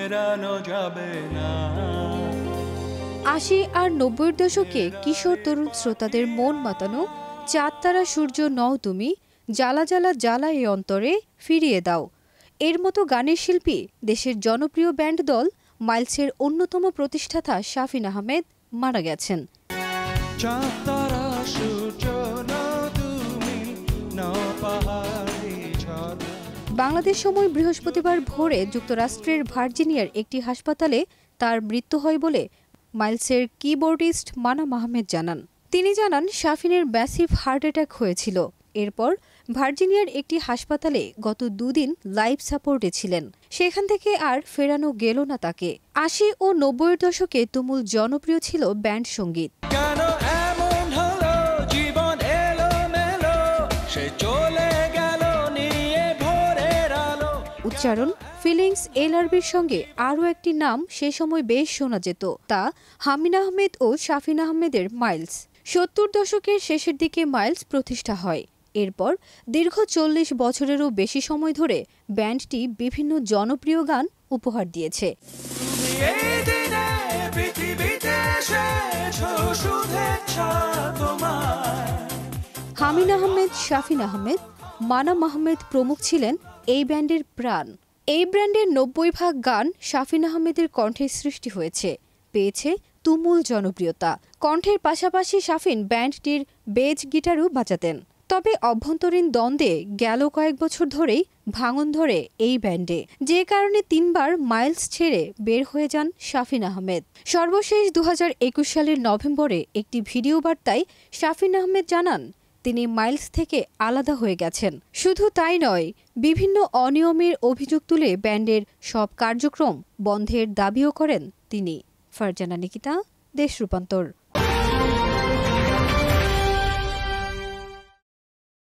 ফেরানো যাবে না। ৮০ আর ৯০-এর দশকে কিশোর তরুণ শ্রোতাদের মন মাতানো চাঁদ তারা সূর্য নও তুমি, জ্বালা জ্বালা জ্বালা এ অন্তরে ফিরিয়ে দাও, এর মতো গানের শিল্পী দেশের জনপ্রিয় ব্যান্ড দল মাইলসের অন্যতম প্রতিষ্ঠাতা শাফিন আহমেদ মারা গেছেন। চাঁদ তারা সূর্য নও তুমি, নও পাহাড়ি ঝর্ণা। বাংলাদেশ সময় বৃহস্পতিবার ভোরে যুক্তরাষ্ট্রের ভার্জিনিয়ার একটি হাসপাতালে তার মৃত্যু হয় বলে মাইলসের কিবোর্ডিস্ট মানাম আহমেদ জানান। তিনি জানান, শাফিনের ম্যাসিভ হার্ট অ্যাটাক হয়েছিল। এরপর ভার্জিনিয়ার একটি হাসপাতালে গত দুদিন লাইফ সাপোর্টে ছিলেন। সেখান থেকে আর ফেরানো গেল না তাকে। ৮০ ও ৯০-এর দশকে তুমুল জনপ্রিয় ছিল ব্যান্ড সঙ্গীত। কেন এমন হলো, জীবন এলোমেলো, সে চলে গেল নিয়ে ভোরের আলো। উচ্চারণ ফিলিংস এলআরবির সঙ্গে আরও একটি নাম সে সময় বেশ শোনা যেত, তা হামিন আহমেদ ও শাফিন আহমেদের মাইলস। ৭০ দশকের শেষের দিকে মাইলস প্রতিষ্ঠা হয়। এরপর দীর্ঘ ৪০ বছরেরও বেশি সময় ধরে ব্যান্ডটি বিভিন্ন জনপ্রিয় গান উপহার দিয়েছে। হামিন আহমেদ, শাফিন আহমেদ, মানাম আহমেদ প্রমুখ ছিলেন এই ব্যান্ডের প্রাণ। এই ব্যান্ডের ৯০ গান শাফিন আহমেদের কণ্ঠে সৃষ্টি হয়েছে, পেয়েছে তুমুল জনপ্রিয়তা। কণ্ঠের পাশাপাশি শাফিন ব্যান্ডটির বেজ গিটারও বাজাতেন। তবে অভ্যন্তরীণ দ্বন্দ্বে গেল কয়েক বছর ধরেই ভাঙন ধরে এই ব্যান্ডে, যে কারণে ৩ বার মাইলস ছেড়ে বের হয়ে যান শাফিন আহমেদ। সর্বশেষ ২০২১ সালের নভেম্বরে একটি ভিডিও বার্তায় শাফিন আহমেদ জানান, তিনি মাইলস থেকে আলাদা হয়ে গেছেন। শুধু তাই নয়, বিভিন্ন অনিয়মের অভিযোগ তুলে ব্যান্ডের সব কার্যক্রম বন্ধের দাবিও করেন তিনি। ফারজানা নিকিতা, দেশ রূপান্তর।